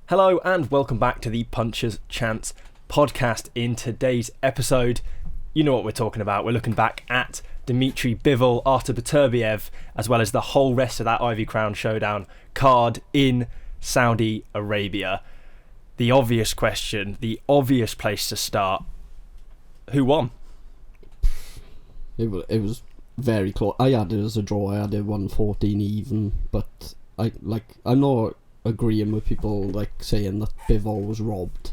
Hello and welcome back to the Puncher's Chance podcast. In today's episode, you know what we're talking about. We're looking back at Dmitry Bivol, Artur Beterbiev, as well as the whole rest of that Ivy Crown Showdown card in Saudi Arabia. The obvious question, the obvious place to start, who won? It was very close. I had it as a draw. I had it 114 even, but I'm not agreeing with people like saying that Bivol was robbed.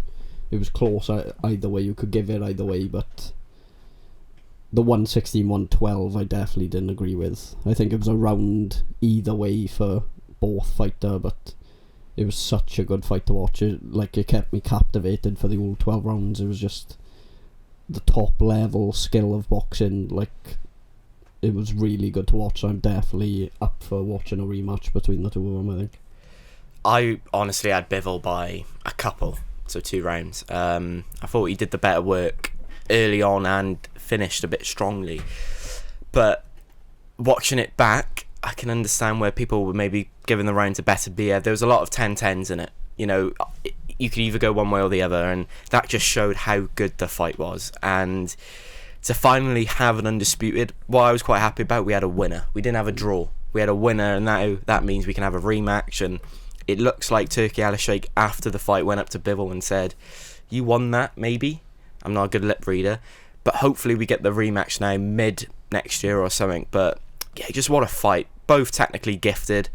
It was close either way. You could give it either way, but the 116-112 I definitely didn't agree with. I think it was a round either way for both fighter, but it was such a good fight to watch. It kept me captivated for the whole 12 rounds. It was just the top level skill of boxing. It was really good to watch. So I'm definitely up for watching a rematch between the two of them, I think. I honestly had Bivol by a couple, so 2 rounds. I thought he did the better work early on and finished a bit strongly. But watching it back, I can understand where people were maybe giving the round to Beterbiev. There was a lot of 10-10s in it. You know, you could either go one way or the other, and that just showed how good the fight was. And to finally have an Undisputed, what I was quite happy about, we had a winner. We didn't have a draw. We had a winner, and that means we can have a rematch. And it looks like Turki Al-Sheikh, after the fight, went up to Bivol and said, "You won that, maybe." I'm not a good lip reader, but hopefully we get the rematch now mid next year or something. But yeah, just what a fight. Both technically gifted,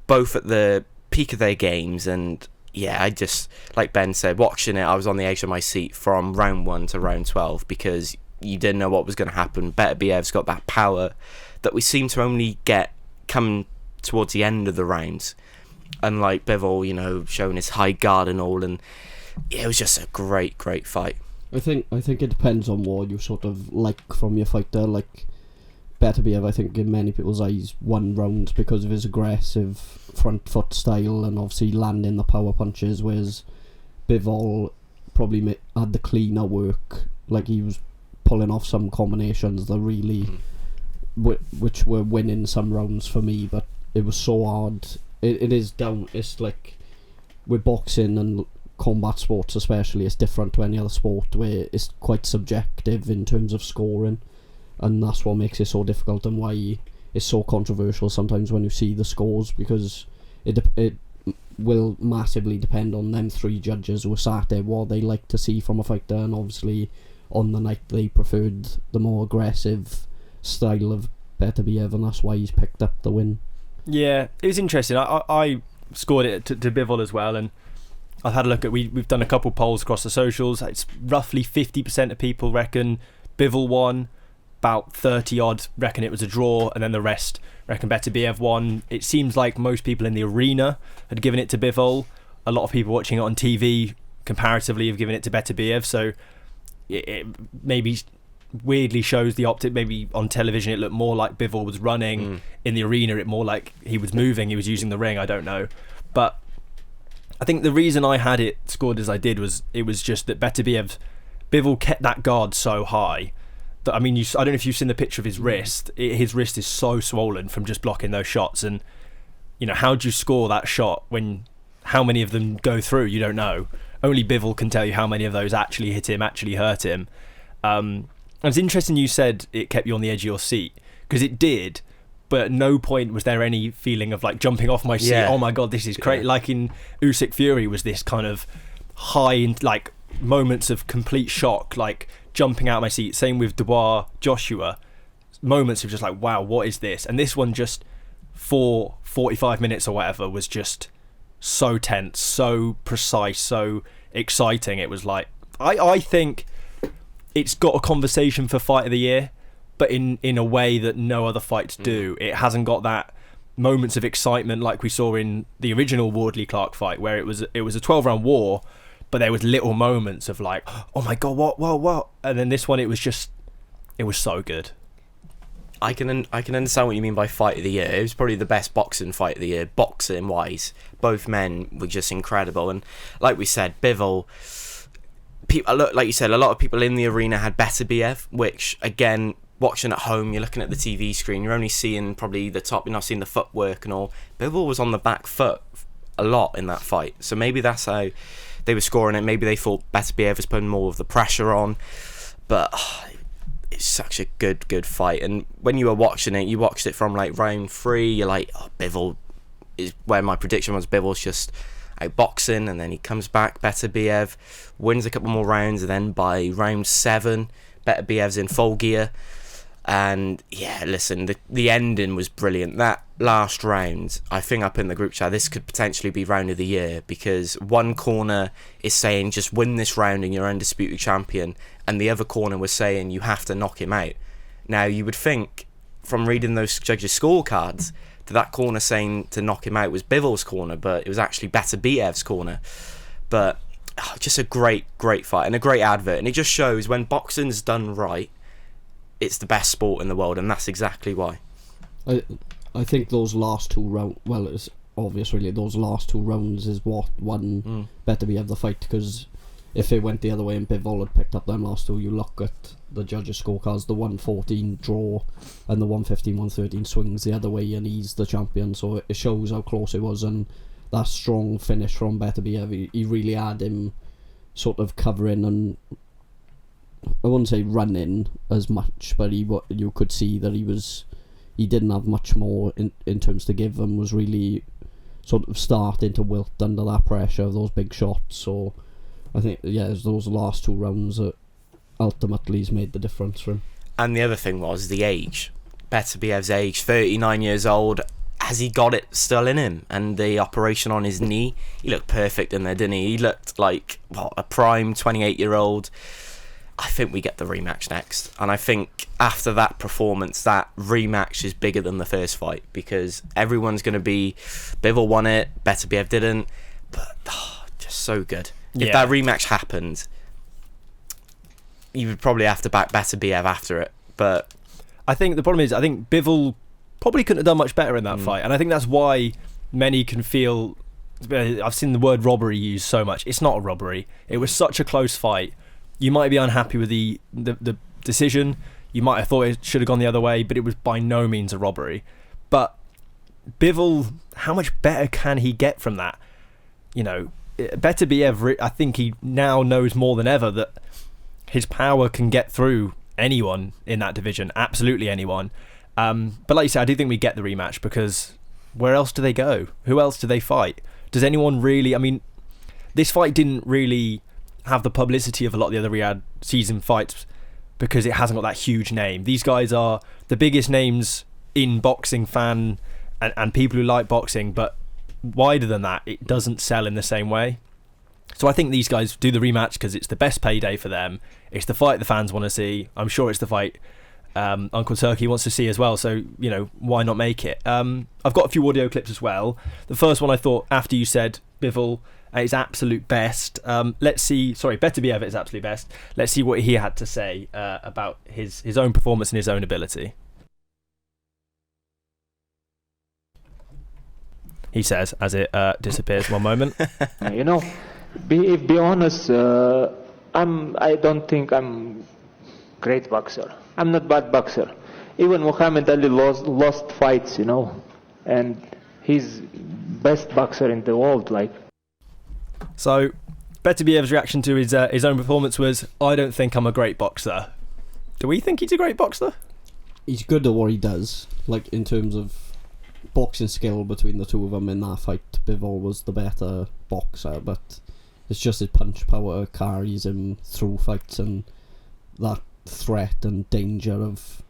both at the peak of their games. And yeah, I just, like Ben said, watching it, I was on the edge of my seat from round 1 to round 12 because you didn't know what was going to happen. Beterbiev's got that power that we seem to only get come towards the end of the rounds. Unlike Bivol, you know, showing his high guard and all, and yeah, it was just a great fight. I think it depends on what you sort of like from your fighter. Like Beterbiev, I think in many people's eyes won rounds because of his aggressive front foot style and obviously landing the power punches, whereas Bivol probably had the cleaner work. Like he was pulling off some combinations that really, which were winning some rounds for me, but it was so hard. It is down. It's like with boxing and combat sports especially, it's different to any other sport where it's quite subjective in terms of scoring, and that's what makes it so difficult and why it's so controversial sometimes when you see the scores, because it will massively depend on them 3 judges who are sat there what they like to see from a fighter, and obviously on the night they preferred the more aggressive style of Beterbiev, and that's why he's picked up the win. Yeah, it was interesting. I scored it to Bivol as well, and I've had a look at, we've done a couple polls across the socials. It's roughly 50% of people reckon Bivol won, about 30 odd reckon it was a draw, and then the rest reckon Beterbiev won. It seems like most people in the arena had given it to Bivol. A lot of people watching it on TV comparatively have given it to Beterbiev, so it maybe weirdly shows the optic. Maybe on television it looked more like Bivol was running. In the arena it more like he was moving, he was using the ring. I don't know, but I think the reason I had it scored as I did was it was just that Bivol kept that guard so high that, I mean, I don't know if you've seen the picture of his wrist. His wrist is so swollen from just blocking those shots, and you know, how do you score that shot when how many of them go through? You don't know. Only Bivol can tell you how many of those actually hit him, actually hurt him. And it's interesting you said it kept you on the edge of your seat, because it did, but at no point was there any feeling of like jumping off my seat. Yeah. Oh my god, this is crazy. Like in Usyk Fury was this kind of high, like moments of complete shock, like jumping out of my seat. Same with Dubois Joshua, moments of just like, wow, what is this? And this one, just for 45 minutes or whatever, was just so tense, so precise, so exciting. It was like, I think it's got a conversation for Fight of the Year, but in a way that no other fights do. It hasn't got that moments of excitement like we saw in the original Wardley Clarke fight, where it was a 12-round war, but there was little moments of like, oh my god, what, and then this one, it was so good. I can understand what you mean by Fight of the Year. It was probably the best boxing Fight of the Year, boxing wise. Both men were just incredible, and like we said, Bivol, like you said, a lot of people in the arena had Beterbiev, which again, watching at home, you're looking at the TV screen, you're only seeing probably the top, you're not seeing the footwork and all. Bivol was on the back foot a lot in that fight. So maybe that's how they were scoring it. Maybe they thought Beterbiev was putting more of the pressure on. But it's such a good fight. And when you were watching it, you watched it from like round 3. You're like, oh, Bivol is where my prediction was. Bivol's just outboxing, and then he comes back. Beterbiev wins a couple more rounds, and then by round 7, Beterbiev's in full gear. And yeah, listen, the ending was brilliant. That last round, I think I put in the group chat, this could potentially be round of the year, because one corner is saying just win this round and you're undisputed champion, and the other corner was saying you have to knock him out. Now you would think from reading those judges' scorecards that corner saying to knock him out was Bivol's corner, but it was actually Beterbiev's corner. But just a great fight and a great advert, and it just shows when boxing's done right, it's the best sport in the world, and that's exactly why. I think those last 2 rounds, well, it's obvious really, those last 2 rounds is what won Beterbiev the fight, because if it went the other way and Bivol had picked up them last 2, you look at the judges' scorecards, the 114 draw and the 115-113 swings the other way, and he's the champion. So it shows how close it was, and that strong finish from Beterbiev, he really had him sort of covering, and I wouldn't say running as much, but you could see that he didn't have much more in terms to give, and was really sort of starting to wilt under that pressure of those big shots. So I think, yeah, it's those last 2 rounds that ultimately has made the difference for him. And the other thing was the age. Beterbiev's age, 39 years old. Has he got it still in him? And the operation on his knee, he looked perfect in there, didn't he? He looked like a prime 28-year-old. I think we get the rematch next. And I think after that performance, that rematch is bigger than the first fight, because everyone's going to be, Bivol won it, Beterbiev didn't. But just so good. If that rematch happened, you would probably have to back Beterbiev after it. But I think the problem is, I think Bivol probably couldn't have done much better in that fight, and I think that's why many can feel. I've seen the word robbery used so much. It's not a robbery. It was such a close fight. You might be unhappy with the decision. You might have thought it should have gone the other way, but it was by no means a robbery. But Bivol, how much better can he get from that? You know, Beterbiev, I think he now knows more than ever that his power can get through anyone in that division, absolutely anyone. But like you said, I do think we get the rematch, because where else do they go? Who else do they fight? Does anyone really... I mean, this fight didn't really have the publicity of a lot of the other Riyadh season fights because it hasn't got that huge name. These guys are the biggest names in boxing fan and people who like boxing, but wider than that, it doesn't sell in the same way. So I think these guys do the rematch because it's the best payday for them. It's the fight the fans want to see. I'm sure it's the fight Uncle Turkey wants to see as well, so you know, why not make it? I've got a few audio clips as well. The first one I thought, after you said Bivol at his absolute best, let's see, sorry, Beterbiev at his absolute best, let's see what he had to say about his own performance and his own ability. He says, as it disappears. One moment. You know, be honest, I don't think I'm great boxer. I'm not bad boxer. Even Muhammad Ali lost fights, you know, and he's best boxer in the world. Like, so Beterbiev's reaction to his own performance was, "I don't think I'm a great boxer." Do we think he's a great boxer? He's good at what he does. Like, in terms of boxing skill between the two of them in that fight, Bivol was the better boxer, but it's just his punch power carries him through fights, and that threat and danger of,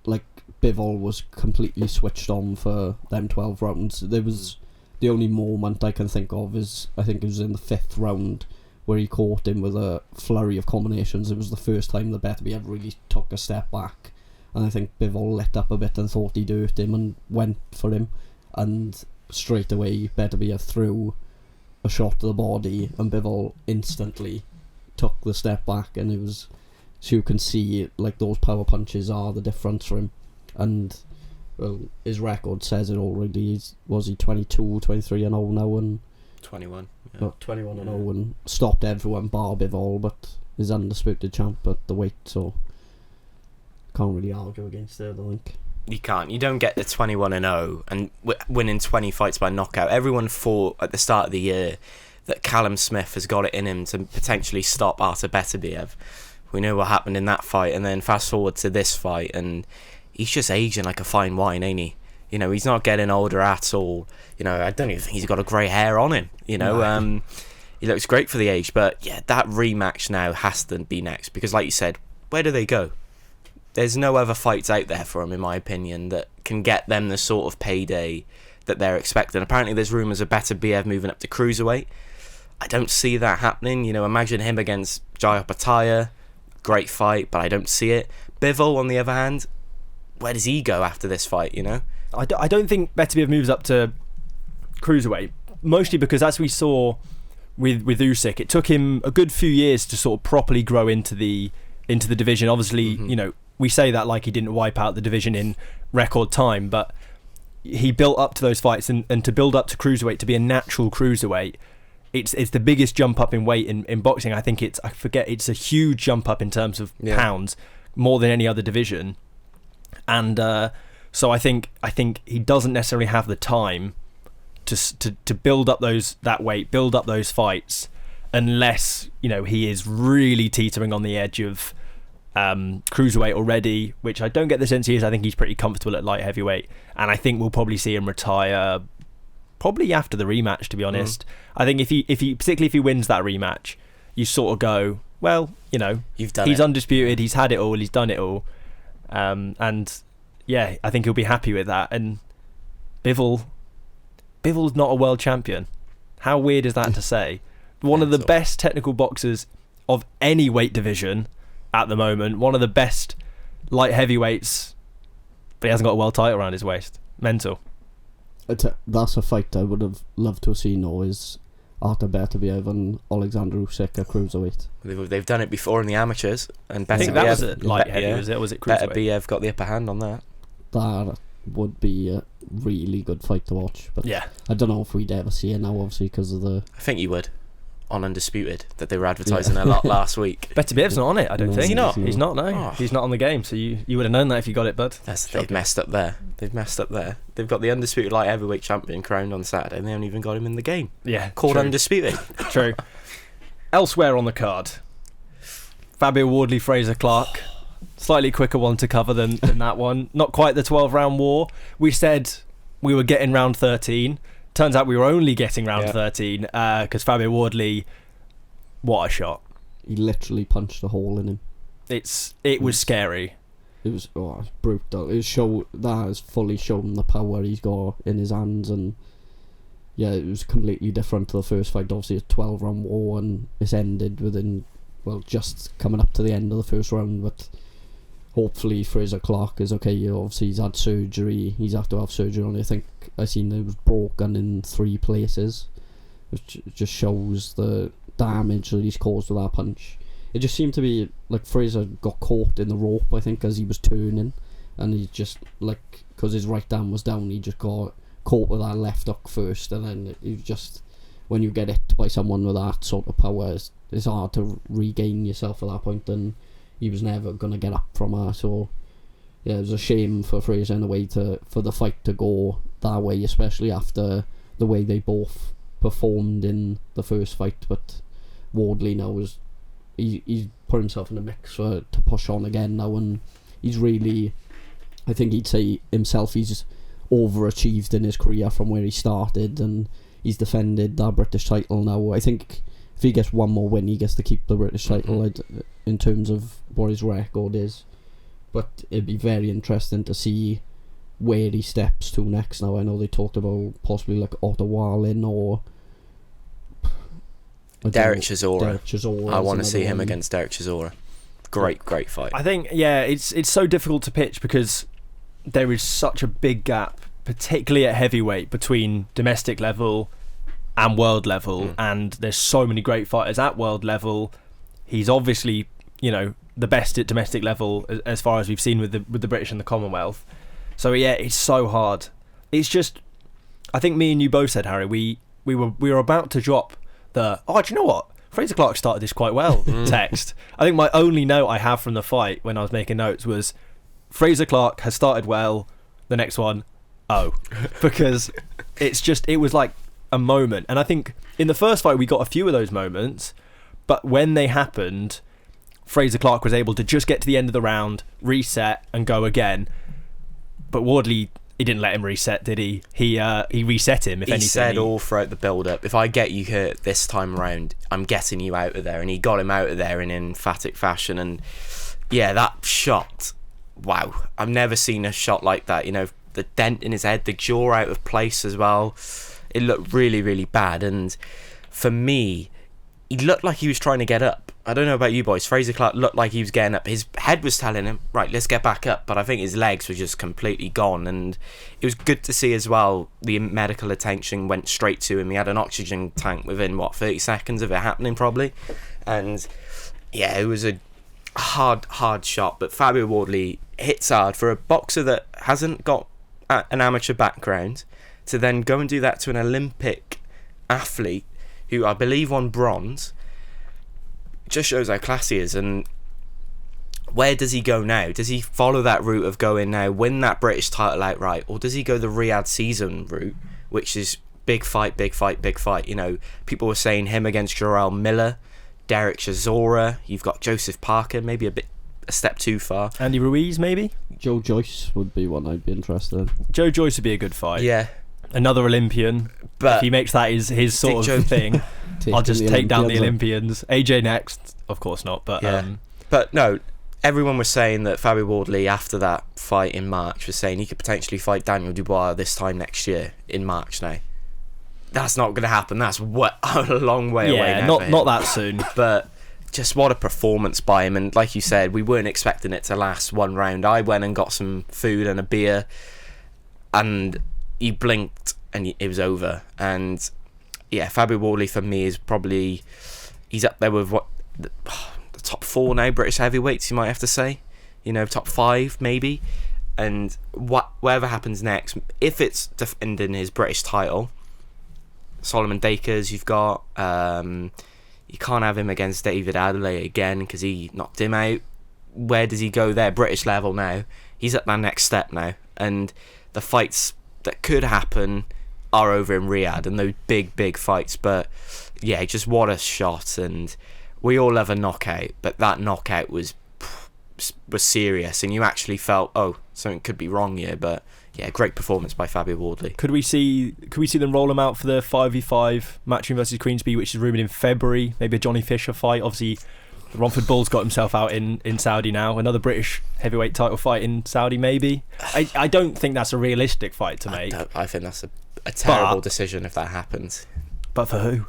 like, Bivol was completely switched on for them 12 rounds. There was the only moment I can think of is, I think it was in the 5th round where he caught him with a flurry of combinations. It was the first time that Beterbiev really took a step back, and I think Bivol let up a bit and thought he'd hurt him and went for him, and straight away Beterbiev threw a shot to the body and Bivol instantly took the step back, and it was, so you can see, like, those power punches are the difference for him. And well, his record says it already. Was he 22, 23 and 0 now, and 21, yeah. Not 21 and 0, and stopped everyone bar Bivol, but is undisputed champ at the weight, so can't really argue against it, I don't think. You can't. You don't get the 21-0 and winning 20 fights by knockout. Everyone thought at the start of the year that Callum Smith has got it in him to potentially stop Artur Beterbiev. We know what happened in that fight, and then fast forward to this fight, and he's just aging like a fine wine, ain't he? You know, he's not getting older at all. You know, I don't even think he's got a grey hair on him. You know, he looks great for the age. But yeah, that rematch now has to be next, because like you said, where do they go? There's no other fights out there for him, in my opinion, that can get them the sort of payday that they're expecting. Apparently there's rumours of Beterbiev moving up to cruiserweight. I don't see that happening. You know, imagine him against Jai Opetaia. Great fight, but I don't see it. Bivol, on the other hand, where does he go after this fight, you know? I don't think Beterbiev moves up to cruiserweight, mostly because, as we saw with Usyk, it took him a good few years to sort of properly grow into the division. Obviously, you know, we say that like he didn't wipe out the division in record time, but he built up to those fights, and to build up to cruiserweight, to be a natural cruiserweight, it's the biggest jump up in weight in boxing. I think it's a huge jump up in terms of pounds, more than any other division. And so I think he doesn't necessarily have the time to build up that weight, build up those fights, unless, you know, he is really teetering on the edge of cruiserweight already, which I don't get the sense he is. I think he's pretty comfortable at light heavyweight, and I think we'll probably see him retire probably after the rematch, to be honest. I think if he particularly if he wins that rematch, you sort of go, well, you know, he's undisputed, he's had it all, he's done it all, and yeah, I think he'll be happy with that. And Bivol's not a world champion. How weird is that to say? One of the best technical boxers of any weight division at the moment, one of the best light heavyweights, but he hasn't got a world title around his waist. Mental. That's a fight I would have loved to have seen, though, is Artur Beterbiev and Alexander Usyk at cruiserweight. They've done it before in the amateurs, and I think that was it. Light heavy, was it cruiserweight? Beterbiev got the upper hand on that. That would be a really good fight to watch, but yeah, I don't know if we'd ever see it now, obviously, because of the... I think you would. On Undisputed, that they were advertising a lot last week. Beterbiev's not on it, I don't think. Is he not? He's not, no. Oh. He's not on the game, so you would have known that if you got it, bud. They've messed up there. They've got the Undisputed light heavyweight champion crowned on Saturday, and they haven't even got him in the game. Yeah, called true. Undisputed. True. Elsewhere on the card, Fabio Wardley, Frazier Clarke. Slightly quicker one to cover than that one. Not quite the 12-round war. We said we were getting round 13. Turns out we were only getting round 13, because Fabio Wardley, what a shot. He literally punched a hole in him. It was scary. It was brutal. That has fully shown the power he's got in his hands, and yeah, it was completely different to the first fight. Obviously a 12-round war, and it's ended within, well, just coming up to the end of the first round, but hopefully Frazier Clarke is okay. Obviously he's had surgery, he's had to have surgery on it. I think I seen it was broken in 3 places, which just shows the damage that he's caused with that punch. It just seemed to be like Frazier got caught in the rope, I think, as he was turning, and he just, like, because his right arm was down, he just got caught with that left hook first, and then he just, when you get hit by someone with that sort of power, it's hard to regain yourself at that point, and he was never going to get up from her. So yeah, it was a shame for Frazier in a way for the fight to go that way, especially after the way they both performed in the first fight. But Wardley now he's put himself in the mix to push on again now, and he's really, I think he'd say himself, he's overachieved in his career from where he started, and he's defended that British title now. I think if he gets one more win, he gets to keep the British title in terms of what his record is. But it'd be very interesting to see where he steps to next now. I know they talked about possibly like Ottawa or Derek Chisora. I want to see him against Derek Chisora. Great fight. I think, yeah, it's so difficult to pitch because there is such a big gap, particularly at heavyweight, between domestic level and world level, and there's so many great fighters at world level. He's obviously, you know, the best at domestic level as far as we've seen with the British and the Commonwealth. So yeah, it's so hard. It's just, I think me and you both said, Harry, we were about to drop the, do you know what? Frazier Clarke started this quite well text. I think my only note I have from the fight when I was making notes was Frazier Clarke has started well, The next one, oh. Because it was like a moment. And I think in the first fight we got a few of those moments, but when they happened, Frazier Clarke was able to just get to the end of the round, reset and go again. But Wardley, he didn't let him reset, did he? He reset him, if anything. He said all throughout the build-up, if I get you hurt this time around, I'm getting you out of there. And he got him out of there in emphatic fashion. And yeah, that shot, wow. I've never seen a shot like that. You know, the dent in his head, the jaw out of place as well. It looked really, really bad. And for me, he looked like he was trying to get up. I don't know about you boys. Frazier Clarke looked like he was getting up. His head was telling him, right, let's get back up. But I think his legs were just completely gone. And it was good to see as well, the medical attention went straight to him. He had an oxygen tank within, 30 seconds of it happening probably. And yeah, it was a hard shot. But Fabio Wardley hits hard for a boxer that hasn't got an amateur background to then go and do that to an Olympic athlete who I believe won bronze. Just shows how classy he is. And where does he go now? Does he follow that route of going now, win that British title outright, or does he go the Riyadh season route, which is big fight? You know, people were saying him against Jarrell Miller, Derek Chisora. You've got Joseph Parker, maybe a step too far. Andy Ruiz, maybe. Joe Joyce would be one I'd be interested in. Joe Joyce would be a good fight. Yeah, another Olympian. But if he makes that his sort of thing, I'll just take down the Olympians. AJ next, of course not. But yeah. But no, everyone was saying that Fabio Wardley after that fight in March was saying he could potentially fight Daniel Dubois this time next year in March. Now, that's not going to happen. That's a long way away. Yeah, now not that soon. But just what a performance by him. And like you said, we weren't expecting it to last one round. I went and got some food and a beer, and he blinked and it was over. And yeah, Fabio Wardley for me is probably, he's up there with the top 4 now British heavyweights, you might have to say, you know, top 5 maybe. And whatever happens next, if it's defending his British title, Solomon Dakers you've got, you can't have him against David Adelaide again because he knocked him out. Where does he go there? British level now, he's at that next step now. And the fights that could happen are over in Riyadh, and those big fights. But yeah, just what a shot. And we all love a knockout, but that knockout was serious, and you actually felt, oh, something could be wrong here. But yeah, great performance by Fabio Wardley. Could we see them roll him out for the 5v5 Matchroom versus Queensby, which is rumoured in February? Maybe a Johnny Fisher fight. Obviously Romford Bull's got himself out in Saudi now. Another British heavyweight title fight in Saudi, maybe. I don't think that's a realistic fight to make. I think that's a terrible decision if that happens. But for who?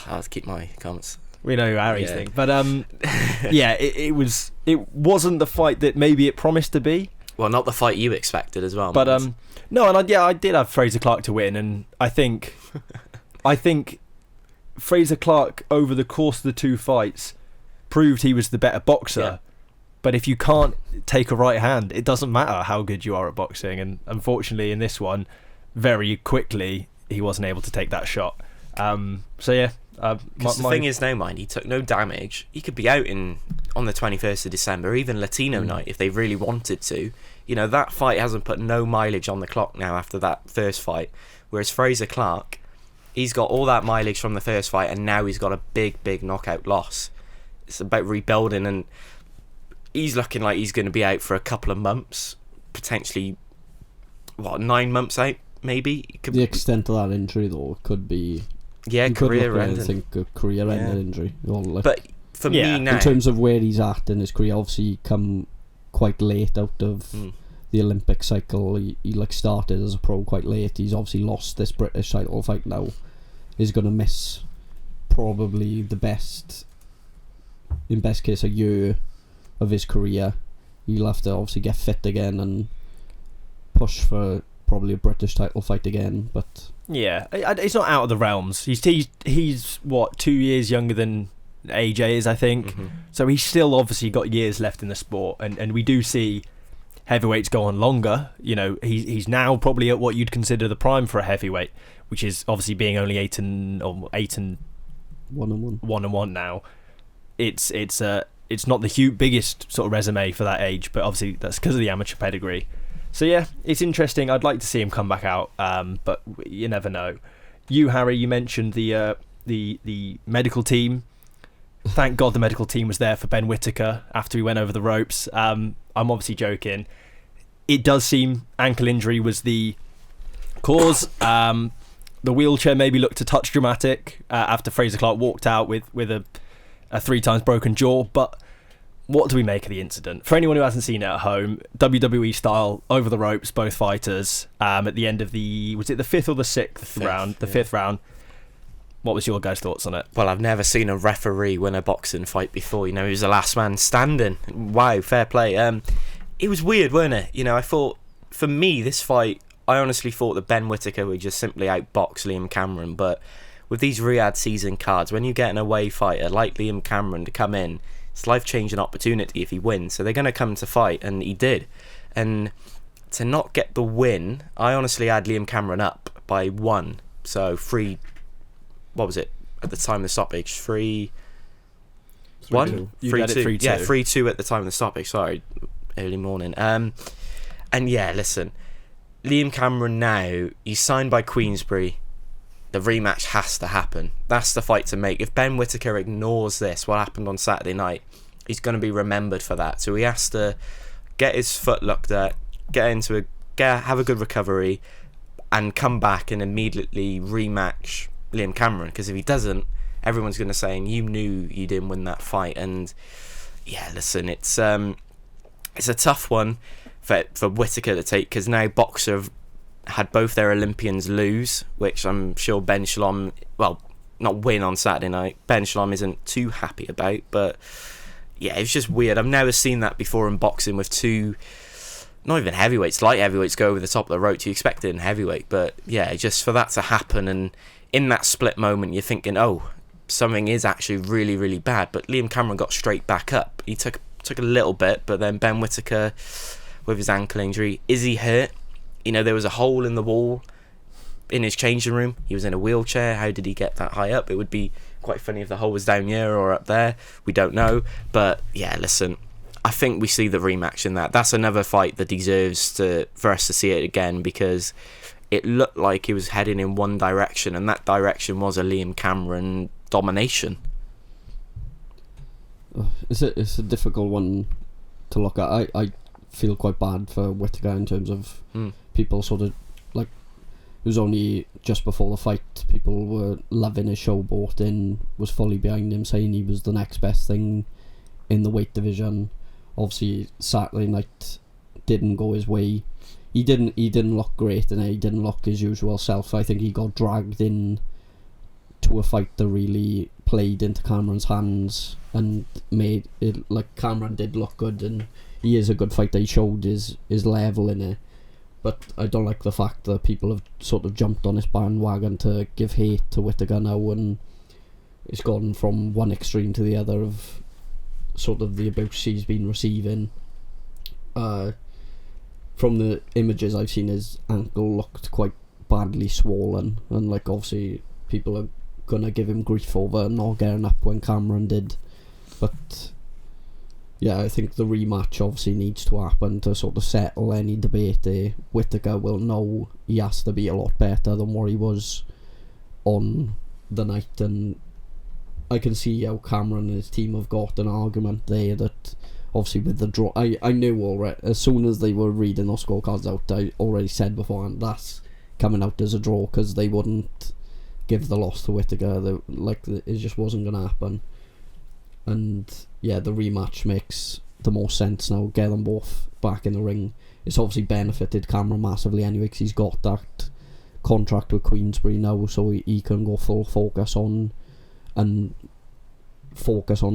I'll keep my comments. We know who Harry's thinking. But yeah, it wasn't the fight that maybe it promised to be. Well, not the fight you expected as well. But no, and I did have Frazier Clarke to win, and I think Frazier Clarke over the course of the 2 fights proved he was the better boxer. Yeah. But if you can't take a right hand, it doesn't matter how good you are at boxing. And unfortunately, in this one, very quickly he wasn't able to take that shot. So yeah. Because the thing is now, mind, he took no damage. He could be out on the 21st of December, even Latino night, if they really wanted to. You know, that fight hasn't put no mileage on the clock now after that first fight. Whereas Frazier Clarke, he's got all that mileage from the first fight, and now he's got a big knockout loss. It's about rebuilding, and he's looking like he's going to be out for a couple of months, potentially 9 months out, maybe. The extent of that injury, though, could be career-ending. I think a career-ending injury. But for me now, in terms of where he's at in his career, obviously he come quite late out of the Olympic cycle. He started as a pro quite late. He's obviously lost this British title fight now. He's going to miss probably in best case a year of his career. He'll have to obviously get fit again and push for probably a British title fight again. But yeah, it's not out of the realms. He's what, 2 years younger than AJ is, I think. So he's still obviously got years left in the sport, and we do see heavyweights go on longer. You know, he's now probably at what you'd consider the prime for a heavyweight, which is obviously being only 8 and 1 now. It's not the biggest sort of resume for that age, but obviously that's because of the amateur pedigree. So yeah, it's interesting. I'd like to see him come back out, but you never know. You, Harry, you mentioned the medical team. Thank God the medical team was there for Ben Whittaker after he went over the ropes. I'm obviously joking. It does seem ankle injury was the cause. The wheelchair maybe looked a touch dramatic after Frazier Clarke walked out with a 3 times broken jaw. But what do we make of the incident? For anyone who hasn't seen it at home, WWE style, over the ropes, both fighters. At the end of was it the 5th or the 6th round? The 5th round. What was your guys' thoughts on it? Well, I've never seen a referee win a boxing fight before. He was the last man standing. Wow, fair play. It was weird, weren't it? I thought, for me, this fight, I honestly thought that Ben Whittaker would just simply outbox Liam Cameron. But with these Riyadh season cards, when you get an away fighter like Liam Cameron to come in, it's a life-changing opportunity if he wins. So they're going to come to fight, and he did. And to not get the win, I honestly had Liam Cameron up by 1. So 3... What was it at the time of the stoppage? 3-1? 3-2. 3-2. Yeah, 3-2 at the time of the stoppage. Sorry, early morning. And yeah, listen, Liam Cameron now, he's signed by Queensberry. The rematch has to happen. That's the fight to make. If Ben Whittaker ignores this, what happened on Saturday night, he's going to be remembered for that. So he has to get his foot looked at, have a good recovery, and come back and immediately rematch Liam Cameron, because if he doesn't, everyone's going to say, and you knew you didn't win that fight. And yeah, listen, it's a tough one for Whittaker to take, because now Boxer have had both their Olympians lose, which I'm sure Ben Shalom, well, not win on Saturday night, Ben Shalom isn't too happy about. But yeah, it's just weird. I've never seen that before in boxing, with 2, not even heavyweights, light heavyweights go over the top of the ropes. You expect it in heavyweight, but yeah, just for that to happen, and in that split moment, you're thinking, oh, something is actually really, really bad. But Liam Cameron got straight back up. He took a little bit, but then Ben Whittaker, with his ankle injury, is he hurt? There was a hole in the wall in his changing room. He was in a wheelchair. How did he get that high up? It would be quite funny if the hole was down here or up there. We don't know. But yeah, listen, I think we see the rematch in that. That's another fight that deserves for us to see it again, because it looked like he was heading in one direction, and that direction was a Liam Cameron domination. It's a difficult one to look at. I feel quite bad for Whittaker in terms of people sort of like, it was only just before the fight, people were loving his showboat and was fully behind him, saying he was the next best thing in the weight division. Obviously Saturday night didn't go his way. He didn't look great, and he didn't look his usual self. I think he got dragged in to a fight that really played into Cameron's hands and made it, like, Cameron did look good, and he is a good fighter. He showed his level in it. But I don't like the fact that people have sort of jumped on his bandwagon to give hate to Whittaker now, and it's gone from one extreme to the other of sort of the abuse he's been receiving. From the images I've seen, his ankle looked quite badly swollen, and like, obviously people are gonna give him grief over not getting up when Cameron did. But yeah, I think the rematch obviously needs to happen to sort of settle any debate there. Whittaker will know he has to be a lot better than what he was on the night, and I can see how Cameron and his team have got an argument there that obviously with the draw, I knew already, as soon as they were reading those scorecards out, I already said beforehand that's coming out as a draw, because they wouldn't give the loss to Whittaker. It just wasn't going to happen. And yeah, the rematch makes the most sense now. Get them both back in the ring. It's obviously benefited Cameron massively anyway, because he's got that contract with Queensberry now, so he can go full focus on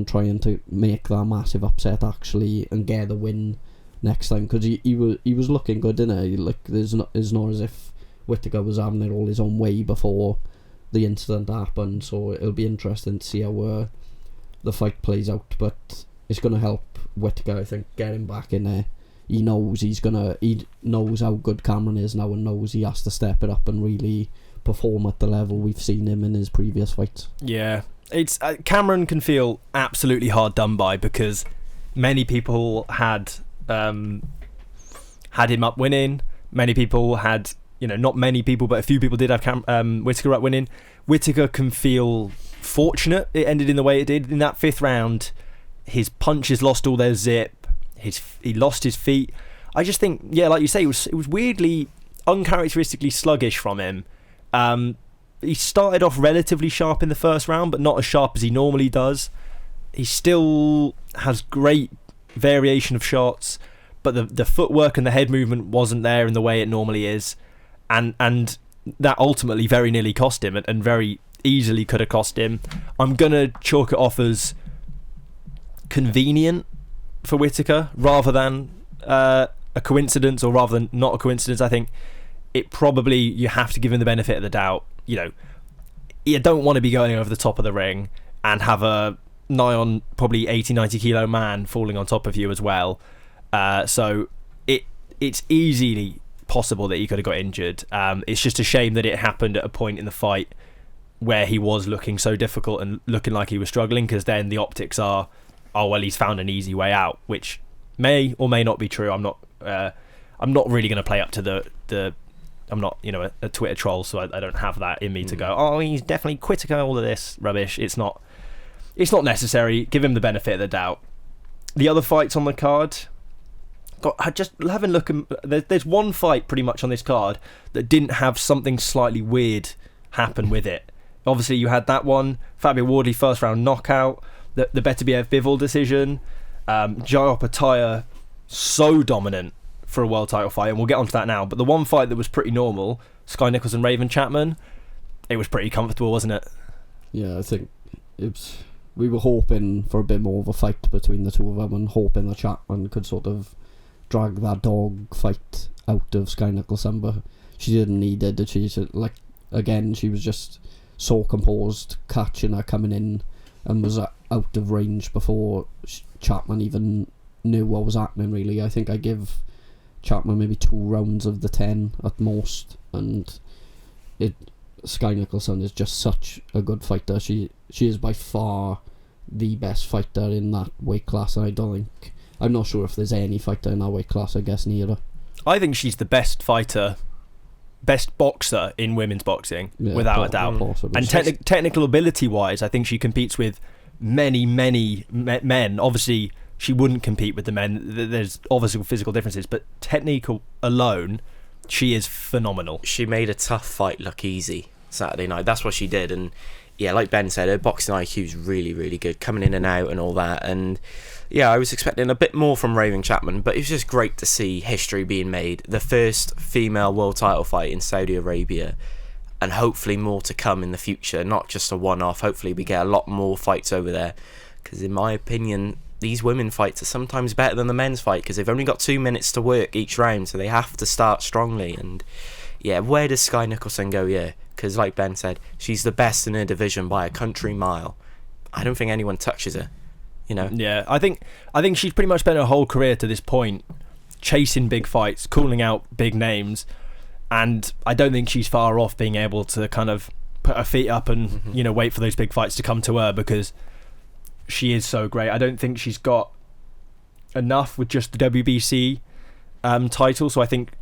trying to make that massive upset actually and get the win next time, because he was looking good, didn't he? Like, it's not as if Whittaker was having it all his own way before the incident happened. So it'll be interesting to see how the fight plays out, but it's going to help Whittaker, I think, get him back in there. He knows he knows how good Cameron is now, and knows he has to step it up and really perform at the level we've seen him in his previous fights. Yeah, it's Cameron can feel absolutely hard done by, because many people had had him up winning. Many people had, not many people, but a few people did have Whittaker up winning. Whittaker can feel fortunate it ended in the way it did. In that 5th round, his punches lost all their zip. He lost his feet. I just think, like you say, it was weirdly, uncharacteristically sluggish from him. He started off relatively sharp in the first round, but not as sharp as he normally does. He still has great variation of shots, but the footwork and the head movement wasn't there in the way it normally is, and that ultimately very nearly cost him, and very easily could have cost him. I'm gonna chalk it off as convenient for Whittaker rather than a coincidence, or rather than not a coincidence. I think it probably, you have to give him the benefit of the doubt. You don't want to be going over the top of the ring and have a nigh on probably 80-90 kilo man falling on top of you as well. So it's easily possible that he could have got injured. It's just a shame that it happened at a point in the fight where he was looking so difficult and looking like he was struggling, because then the optics are, well, he's found an easy way out, which may or may not be true. I'm not really going to play up to the I'm not a Twitter troll, so I don't have that in me to go, oh, he's definitely Whittaker, all of this rubbish. It's not necessary. Give him the benefit of the doubt. The other fights on the card, just having a look, there's one fight pretty much on this card that didn't have something slightly weird happen with it. Obviously you had that one, Fabio Wardley first round knockout, the Beterbiev Bivol decision, Jai Opetaia so dominant for a world title fight, and we'll get onto that now. But the one fight that was pretty normal, Skye Nicolson, Raven Chapman, it was pretty comfortable, wasn't it? Yeah, I think we were hoping for a bit more of a fight between the two of them, and hoping that Chapman could sort of drag that dog fight out of Skye Nicolson, but she didn't need it, did she? Again, she was just so composed, catching her coming in, and was out of range before Chapman even knew what was happening, really. I think I give Chapman maybe 2 rounds of the 10 at most, and Skye Nicolson is just such a good fighter. She is by far the best fighter in that weight class, and I'm not sure if there's any fighter in that weight class, I guess, near her. I think she's the best fighter, best boxer in women's boxing, without a doubt. Possibly. And technical ability wise, I think she competes with many men. Obviously she wouldn't compete with the men, there's obviously physical differences, but technical alone, she is phenomenal. She made a tough fight look easy Saturday night. That's what she did. And yeah, like Ben said, her boxing IQ is really, really good, coming in and out and all that. And yeah, I was expecting a bit more from Raven Chapman, but it was just great to see history being made. The first female world title fight in Saudi Arabia, and hopefully more to come in the future, not just a one-off. Hopefully we get a lot more fights over there, because in my opinion, these women fights are sometimes better than the men's fight, because they've only got 2 minutes to work each round, so they have to start strongly. And yeah, where does Skye Nicolson go here? Because like Ben said, she's the best in her division by a country mile. I don't think anyone touches her, Yeah, I think she's pretty much spent her whole career to this point chasing big fights, calling out big names, and I don't think she's far off being able to kind of put her feet up and wait for those big fights to come to her, because she is so great. I don't think she's got enough with just the WBC title, so I think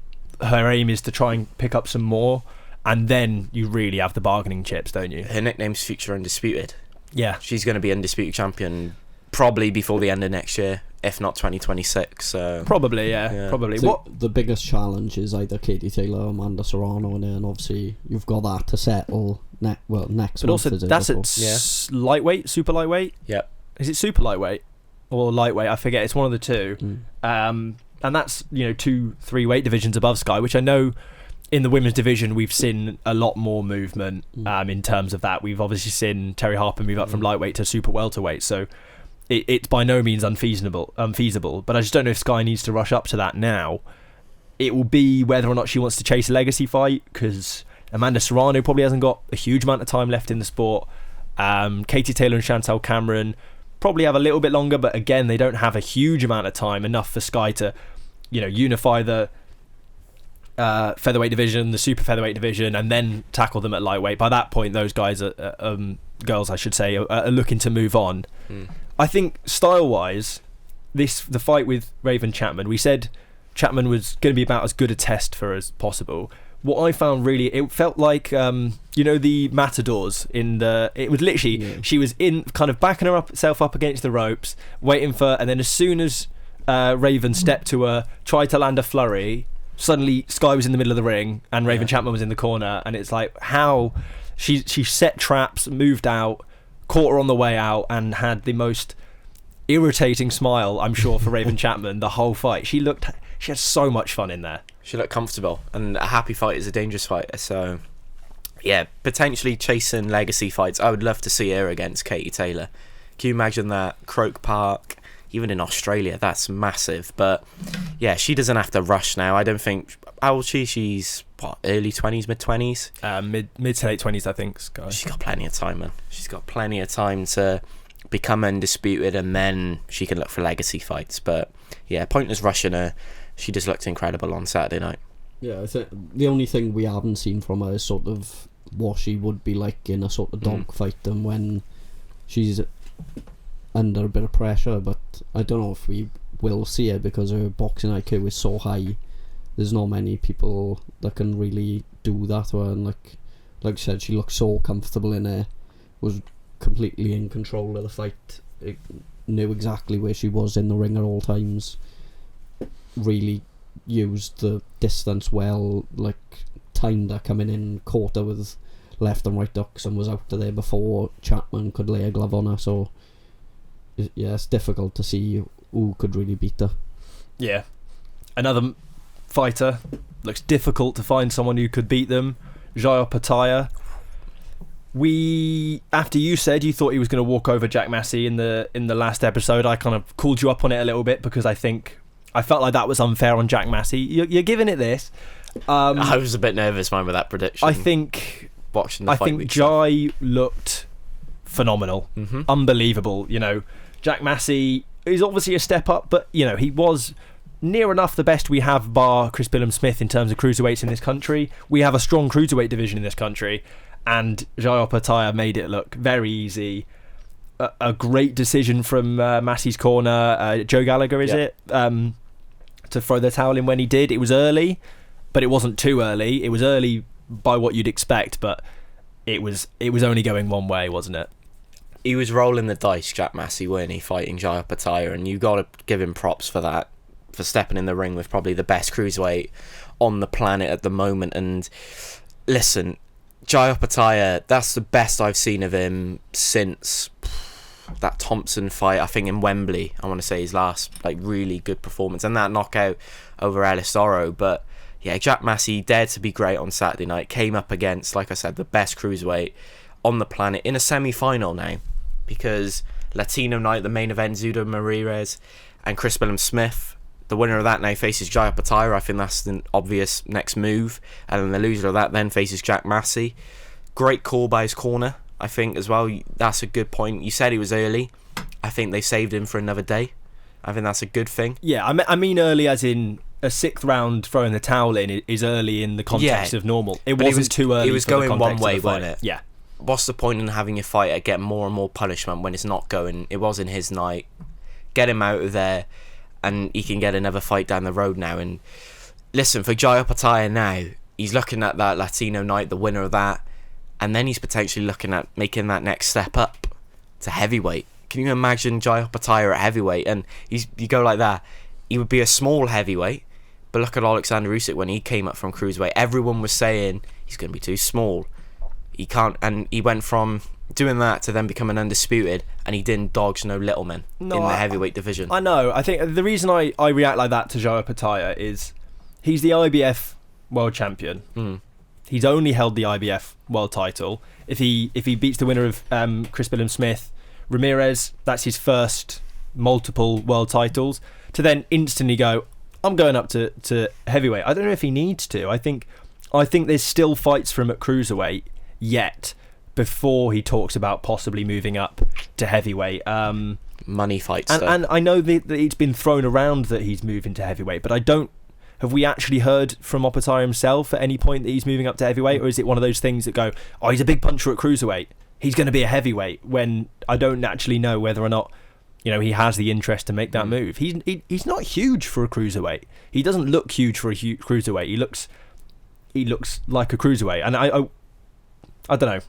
her aim is to try and pick up some more, and then you really have the bargaining chips, don't you? Her nickname's Future Undisputed. Yeah, she's going to be undisputed champion probably before the end of next year, if not 2026. So probably, yeah. Probably. So what the biggest challenge is either Katie Taylor or Amanda Serrano, and obviously you've got that to settle next but month. But also that's at lightweight, super lightweight. Yep. Is it super lightweight or lightweight? I forget. It's one of the two. And that's 2-3 weight divisions above Skye, which I know in the women's division we've seen a lot more movement in terms of that. We've obviously seen Terry Harper move up from lightweight to super welterweight, so it's by no means unfeasible. But I just don't know if Skye needs to rush up to that now. It will be whether or not she wants to chase a legacy fight, because Amanda Serrano probably hasn't got a huge amount of time left in the sport. Katie Taylor and Chantal Cameron probably have a little bit longer, but again, they don't have a huge amount of time, enough for Skye to unify the featherweight division, the super featherweight division, and then tackle them at lightweight. By that point, those guys girls I should say, are looking to move on. I think style wise, the fight with Raven Chapman, we said Chapman was going to be about as good a test for as possible. What I found really, it felt like the matadors it was literally she was in kind of backing herself up against the ropes, waiting for, and then as soon as Raven stepped to her, tried to land a flurry, suddenly Skye was in the middle of the ring and Raven Chapman was in the corner, and it's like how she set traps, moved out, caught her on the way out, and had the most irritating smile, I'm sure, for Raven Chapman the whole fight. She had so much fun in there. She looked comfortable, and a happy fight is a dangerous fighter. So, yeah, potentially chasing legacy fights. I would love to see her against Katie Taylor. Can you imagine that? Croke Park, even in Australia, that's massive. But, yeah, she doesn't have to rush now. I don't think... How old is she? She's, early 20s, mid-20s? Mid to late 20s, I think, Skye. She's got plenty of time, man. She's got plenty of time to become undisputed, and then she can look for legacy fights. But, yeah, pointless rushing her. She just looked incredible on Saturday night. Yeah, I think the only thing we haven't seen from her is sort of what she would be like in a sort of dog fight, and when she's under a bit of pressure. But I don't know if we will see her because her boxing IQ is so high. There's not many people that can really do that to her, and like I said, she looked so comfortable in there, was completely in control of the fight, knew exactly where she was in the ring at all times, really used the distance well, like timed her coming in, caught her with left and right ducks, and was out of there before Chapman could lay a glove on her. So yeah, it's difficult to see who could really beat her. Yeah, another fighter, looks difficult to find someone who could beat them. Opetaia. After you said you thought he was going to walk over Jack Massey in the last episode, I kind of called you up on it a little bit because I felt like that was unfair on Jack Massey. You're giving it this. I was a bit nervous, man, with that prediction. I think watching the fight. Jai looked phenomenal, unbelievable. Jack Massey is obviously a step up, but he was near enough the best we have, bar Chris Billum-Smith, in terms of cruiserweights in this country. We have a strong cruiserweight division in this country, and Jai Opetaia made it look very easy. A great decision from Massey's corner, Joe Gallagher, is it? To throw the towel in when he did. It was early, but it wasn't too early. It was early by what you'd expect, but it was only going one way, wasn't it? He was rolling the dice, Jack Massey, weren't he, fighting Jai Opetaia, and you got to give him props for that, for stepping in the ring with probably the best cruiserweight on the planet at the moment. And listen, Jai Opetaia, that's the best I've seen of him since that Thompson fight, I think in Wembley. I want to say his last really good performance, and that knockout over Ellis Oro. But yeah, Jack Massey dared to be great on Saturday night, came up against, like I said, the best cruiserweight on the planet in a semi-final now, because Latino night, the main event, Zudo Ramirez and Chris Billum-Smith, the winner of that now faces Jai Opetaia. I think that's the obvious next move, and then the loser of that then faces Jack Massey. Great call by his corner, I think, as well. That's a good point. You said he was early. I think they saved him for another day. I think that's a good thing. Yeah, I mean early as in a sixth round throwing the towel in is early in the context of normal. It wasn't too early. It was going one way, wasn't it? Yeah. What's the point in having your fighter get more and more punishment when it's not going? It wasn't his night. Get him out of there, and he can get another fight down the road now. And listen, for Jai Opetaia now, he's looking at that Latino night, the winner of that, and then he's potentially looking at making that next step up to heavyweight. Can you imagine Jai Opetaia at heavyweight? And you go like that, he would be a small heavyweight. But look at Alexander Usyk when he came up from cruiserweight. Everyone was saying he's going to be too small. He can't, and he went from doing that to then becoming undisputed, and he didn't dodge no little men in the heavyweight division. I know. I think the reason I react like that to Jai Opetaia is he's the IBF world champion. He's only held the IBF world title. If he beats the winner of Chris Billum-Smith, Ramirez, that's his first multiple world titles. To then instantly go, I'm going up to heavyweight. I don't know if he needs to. I think there's still fights for him at cruiserweight yet before he talks about possibly moving up to heavyweight. Money fights, and I know that it's been thrown around that he's moving to heavyweight, but have we actually heard from Opetaia himself at any point that he's moving up to heavyweight, or is it one of those things that go, he's a big puncher at cruiserweight, he's going to be a heavyweight, when I don't actually know whether or not he has the interest to make that move. He's not huge for a cruiserweight. He doesn't look huge for a cruiserweight. He looks like a cruiserweight, and I don't know.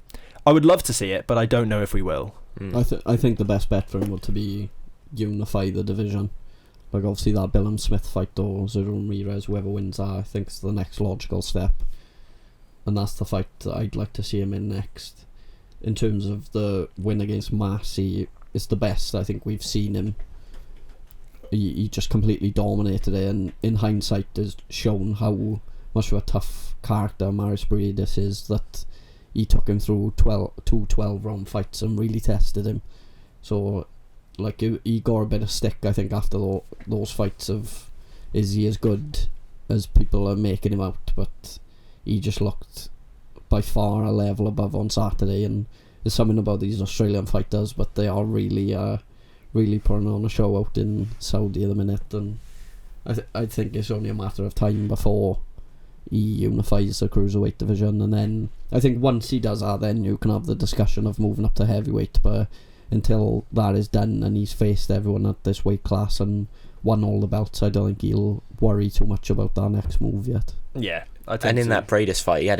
I would love to see it, but I don't know if we will. I think the best bet for him would to be unify the division. Like, obviously that Billum Smith fight or Zero Ramirez, whoever wins that, I think is the next logical step. And that's the fight that I'd like to see him in next. In terms of the win against Massey, it's the best I think we've seen him. He just completely dominated it, and in hindsight has shown how much of a tough character Maris Briedis is, that he took him through 12 round fights and really tested him. So, like, he got a bit of stick, I think, after those fights of, is he as good as people are making him out? But he just looked by far a level above on Saturday, and there's something about these Australian fighters, but they are really putting on a show out in Saudi at the minute, and I think it's only a matter of time before he unifies the cruiserweight division, and then I think once he does that, then you can have the discussion of moving up to heavyweight. But until that is done and he's faced everyone at this weight class and won all the belts, I don't think he'll worry too much about that next move yet. Yeah, and in that Briedis fight, he had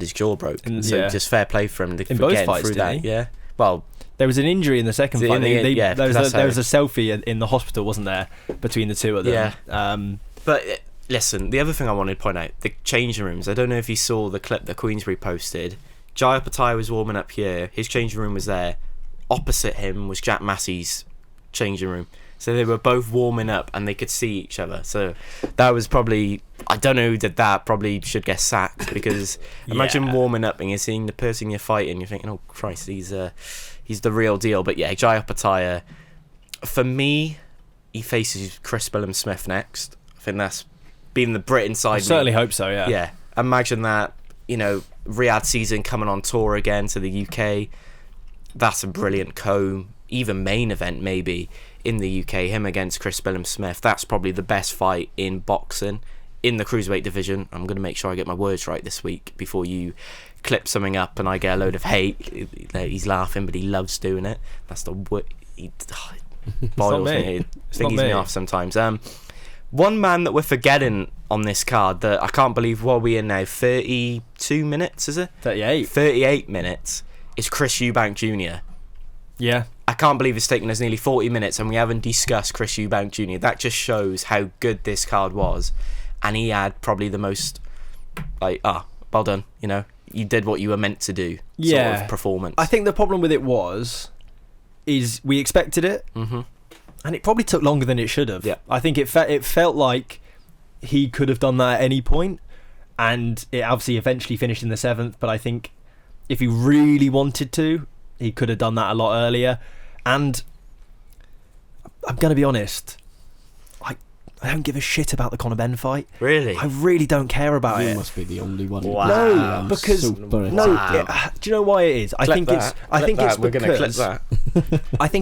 his jaw broken. So just fair play for him for both fights, through that. Yeah, well, there was an injury in the second fight. There was a selfie in the hospital, wasn't there, between the two of them? Yeah. But listen, the other thing I wanted to point out, the changing rooms. I don't know if you saw the clip that Queensbury posted. Jai Opetaia was warming up here. His changing room was there. Opposite him was Jack Massey's changing room. So they were both warming up and they could see each other. So that was probably, I don't know who did that, probably should get sacked, because imagine warming up and you're seeing the person you're fighting, you're thinking, oh Christ, he's the real deal. But yeah, Jai Opetaia, for me, he faces Chris Billum-Smith next. I think that's been the Brit inside me. Certainly hope so, yeah. Yeah, imagine that, Riyadh season coming on tour again to the UK. That's a brilliant even main event maybe in the UK, him against Chris Billum-Smith. That's probably the best fight in boxing in the cruiserweight division. I'm going to make sure I get my words right this week before you clip something up and I get a load of hate. He's laughing, but he loves doing it. That's the word. He boils me. It thingies me off sometimes. One man that we're forgetting on this card that I can't believe, what are we in now, 32 minutes, is it? 38 minutes, is Chris Eubank Jr. Yeah. I can't believe it's taken us nearly 40 minutes and we haven't discussed Chris Eubank Jr. That just shows how good this card was. And he had probably the most, well done, you did what you were meant to do sort of performance. I think the problem with it is we expected it, and it probably took longer than it should have. Yeah. I think it felt like he could have done that at any point, and it obviously eventually finished in the 7th, but I think if he really wanted to, he could have done that a lot earlier. And I'm going to be honest, I don't give a shit about the Conor Benn fight. Really? I really don't care about it. You must be the only one. Wow. No, because do you know why it is? I think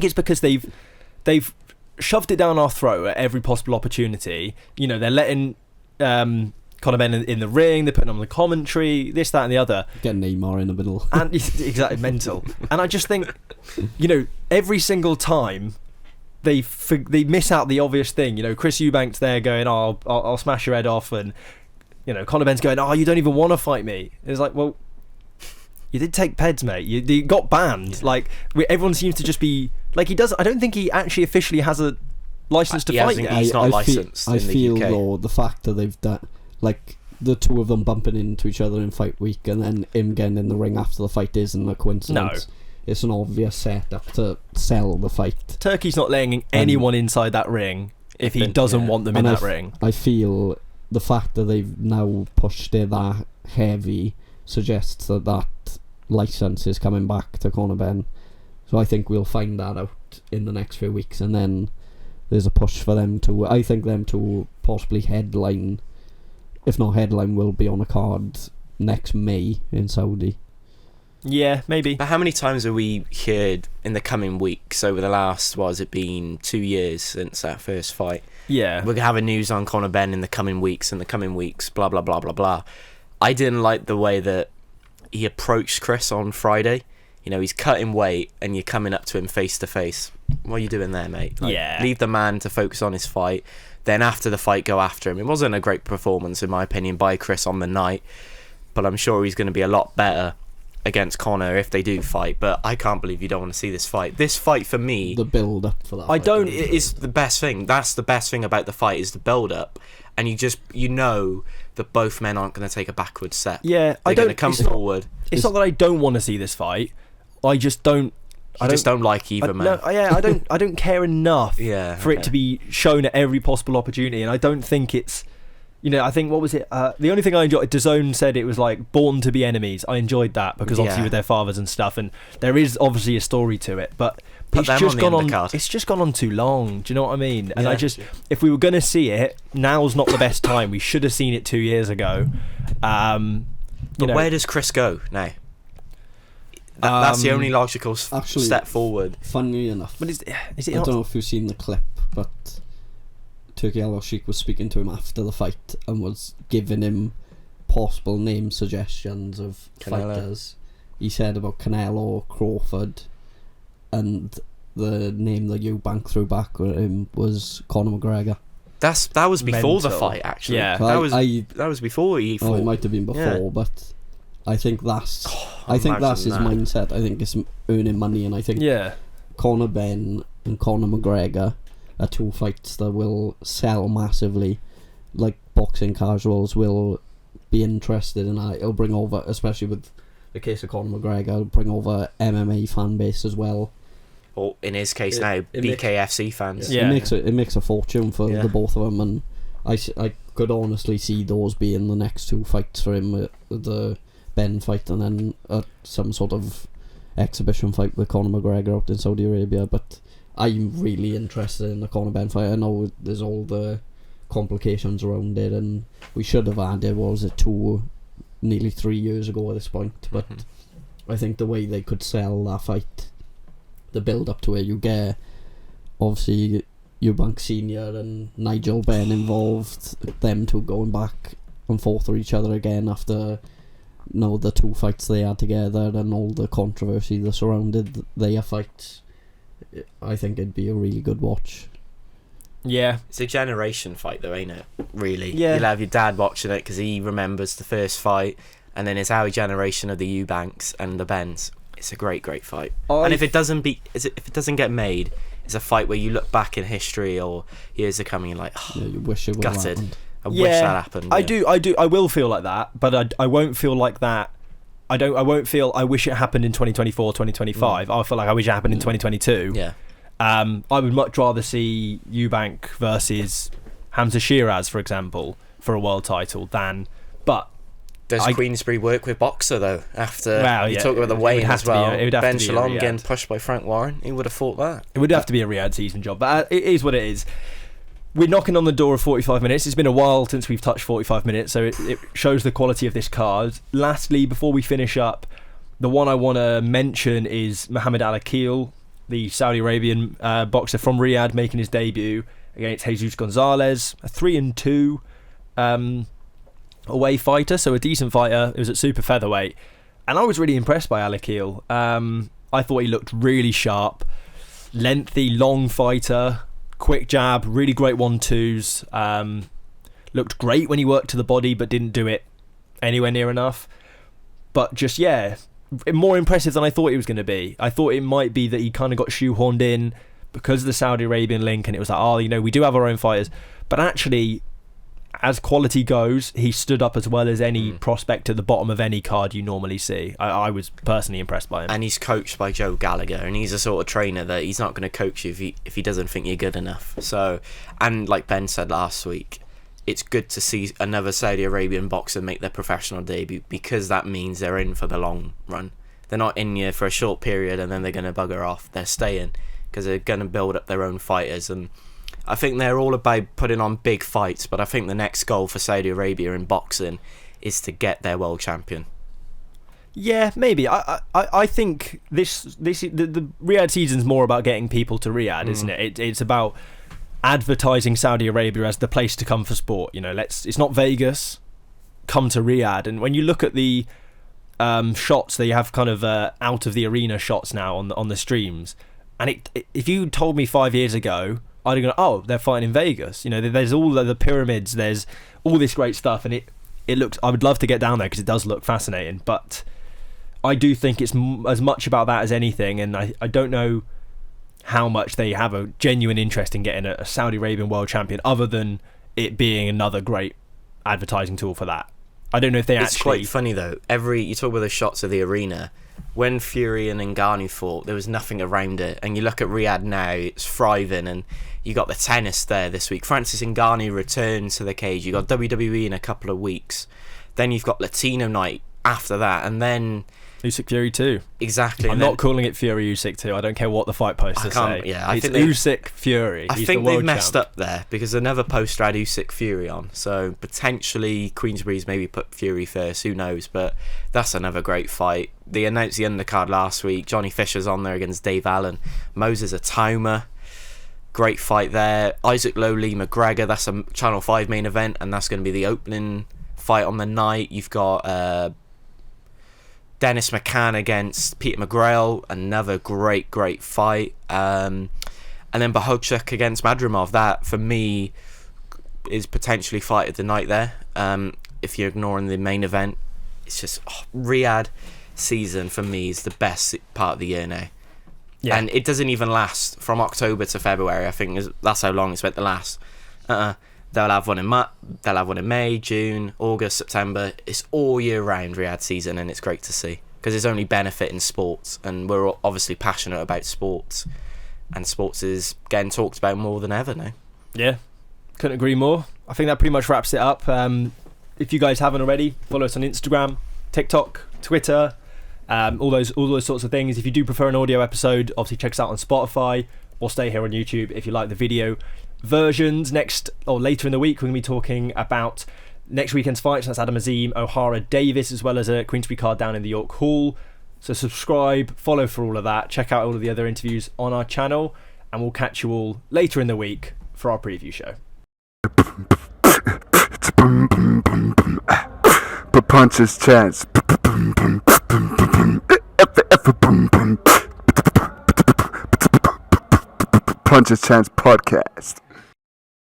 it's because they've shoved it down our throat at every possible opportunity. They're letting Conor Benn in the ring, they're putting on the commentary, this, that and the other. Get Neymar in the middle. And exactly, mental. And I just think, every single time they miss out the obvious thing. Chris Eubank's there going, oh, I'll smash your head off, and Conor Benn's going, oh, you don't even want to fight me. It's like, well, you did take peds, mate. You got banned. Yeah. Like, everyone seems to just be like, he does. I don't think he actually officially has a license to fight yet. He's not licensed. I feel though the fact that they've done, like, the two of them bumping into each other in fight week and then him getting in the ring after the fight isn't a coincidence. No. It's an obvious setup to sell the fight. Turkey's not letting anyone inside that ring if he doesn't want them in that ring. I feel the fact that they've now pushed it that heavy suggests that license is coming back to Conor Benn. So I think we'll find that out in the next few weeks, and then there's a push for them to possibly headline. If not headline, will be on a card next May in Saudi. Yeah, maybe. But how many times have we heard in the coming weeks over the last, what has it been, 2 years since that first fight? Yeah. We're going to have a news on Conor Benn in the coming weeks, blah, blah, blah, blah, blah. I didn't like the way that he approached Chris on Friday. He's cutting weight and you're coming up to him face to face. what are you doing there, mate? Like, Yeah. leave the man to focus on his fight. Then after the fight, go after him. It wasn't a great performance, in my opinion, by Chris on the night, but I'm sure he's going to be a lot better against Conor if they do fight. But I can't believe you don't want to see this fight. This fight, for me, The build up for that. I fight, don't- it is the best thing. That's the best thing about the fight, is the build up, and you know that both men aren't going to take a backward step. Yeah, They're I going don't. to come It's not, forward. it's not that I don't want to see this fight. I just don't. I just don't like either man. No, yeah, I don't. I don't care enough Yeah, for it okay. to be shown at every possible opportunity, and I don't think it's. I think, what was it? The only thing I enjoyed, DAZN said it was like born to be enemies. I enjoyed that because obviously Yeah. with their fathers and stuff, and there is obviously a story to it, but Put it's them just on the gone on. undercard. It's just gone on too long. Do you know what I mean? And Yeah. I just, if we were going to see it, now's not the best time. We should have seen it 2 years ago. But where does Chris go now? That's the only logical actually- step forward. Funnily enough, But is it I not? don't know if you've seen the clip, but Turki Al-Sheikh was speaking to him after the fight and was giving him possible name suggestions of Canelo. fighters. He said about Canelo, Crawford, and the name that Eubank threw back at him was Conor McGregor. That was before the Mental. fight, actually. Yeah. That was before he fought. It might have been before, Yeah. but I think that's I think that's his imagine mindset. I think it's earning money, and I think Yeah. Conor Benn and Conor McGregor are two fights that will sell massively. Like, boxing casuals will be interested in that. It'll bring over, especially with the case of Conor McGregor, it'll bring over MMA fan base as well. Or in his case It- now, it makes- BKFC fans. Yeah. It makes a fortune for Yeah. the both of them, and I could honestly see those being the next two fights for him, the Ben fight and then some sort of exhibition fight with Conor McGregor out in Saudi Arabia. But I'm really interested in the Conor Ben fight. I know there's all the complications around it, and we should have had it, what was it, nearly 3 years ago at this point, but I think the way they could sell that fight, the build up to it, you get obviously Eubank Senior and Nigel Benn involved, them two going back and forth with each other again after the two fights they had together and all the controversy that surrounded their fights. I think it'd be a really good watch. Yeah. It's a generation fight, though, ain't it? Really. Yeah. You'll have your dad watching it because he remembers the first fight, and then it's our generation of the Eubanks and the Benns. It's a great, great fight. And if it doesn't get made, it's a fight where you look back in history or years are coming, you're like, oh, Yeah, you wish it would have gutted. happened. I wish that happened. I yeah. do. I will feel like that, but I won't feel like that. I won't feel. I wish it happened in 2024, 2025. I feel like I wish it happened in 2022. Yeah. I would much rather see Eubank versus Hamza Shiraz, for example, for a world title than. But Does Queensberry work with Boxer, though? After Well, you yeah, talk about the it would weigh-in have as to be well. it would have Ben to be a Shalom Riyadh. getting pushed by Frank Warren. He would have fought that. it would have to be a Riyadh season job. But it is what it is. We're knocking on the door of 45 minutes. It's been a while since we've touched 45 minutes, so it shows the quality of this card. Lastly, before we finish up, the one I want to mention is Muhammad Al Akil, the Saudi Arabian boxer from Riyadh, making his debut against Jesus Gonzalez, a 3-2 away fighter, so a decent fighter. It was at super featherweight, and I was really impressed by Al Akil. I thought he looked really sharp, lengthy, long fighter, quick jab, really great 1-2s. Looked great when he worked to the body, but didn't do it anywhere near enough. But just, more impressive than I thought he was going to be. I thought it might be that he kind of got shoehorned in because of the Saudi Arabian link, and it was like, we do have our own fighters. But actually, as quality goes, he stood up as well as any prospect at the bottom of any card you normally see. I was personally impressed by him. And he's coached by Joe Gallagher, and he's a sort of trainer that he's not going to coach you if he doesn't think you're good enough. So, and like Ben said last week, it's good to see another Saudi Arabian boxer make their professional debut, because that means they're in for the long run. They're not in here for a short period and then they're going to bugger off. They're staying because they're going to build up their own fighters. And I think they're all about putting on big fights, but I think the next goal for Saudi Arabia in boxing is to get their world champion. Yeah, maybe. I think the Riyadh season's more about getting people to Riyadh, isn't it? It's about advertising Saudi Arabia as the place to come for sport. It's not Vegas. Come to Riyadh. And when you look at the shots, they have kind of out of the arena shots now on the streams. And if you told me 5 years ago, I'd have gone, oh, they're fighting in Vegas. You know, there's all the pyramids, there's all this great stuff, and it looks. I would love to get down there because it does look fascinating. But I do think it's as much about that as anything, and I don't know how much they have a genuine interest in getting a Saudi Arabian world champion, other than it being another great advertising tool for that. I don't know if they It's quite funny though. You talk about the shots of the arena. When Fury and Ngannou fought, there was nothing around it. And you look at Riyadh now, it's thriving, and you got the tennis there this week. Francis Ngannou returns to the cage. You got WWE in a couple of weeks. Then you've got Latino night after that, and then Usyk Fury 2. Exactly. I'm not calling it Fury Usyk 2. I don't care what the fight posters say. Yeah, it's Usyk Fury. I think they've messed up there because another poster had Usyk Fury on. So potentially Queensberry's maybe put Fury first. Who knows? But that's another great fight. They announced the undercard last week. Johnny Fisher's on there against Dave Allen. Moses Atoma. Great fight there. Isaac Lowley McGregor. That's a Channel 5 main event, and that's going to be the opening fight on the night. You've got Dennis McCann against Peter McGrail, another great fight. And then Bohocuk against Madrimov. That, for me, is potentially fight of the night there. If you're ignoring the main event, it's just Riyadh season for me is the best part of the year now. Yeah. And it doesn't even last from October to February. I think that's how long it's meant to last. They'll have one in May, June, August, September. It's all year round Riyadh season, and it's great to see because it's only benefiting sports, and we're obviously passionate about sports, and sports is getting talked about more than ever now. Yeah, couldn't agree more. I think that pretty much wraps it up. If you guys haven't already, follow us on Instagram, TikTok, Twitter, all those sorts of things. If you do prefer an audio episode, obviously check us out on Spotify, or stay here on YouTube if you like the video versions. Next or later in the week, we're going to be talking about next weekend's fights. That's Adam Azim, O'Hara Davis, as well as a Queensberry card down in the York Hall. So subscribe, follow for all of that. Check out all of the other interviews on our channel, and we'll catch you all later in the week for our preview show. Punches chance. Punches Chance Podcast.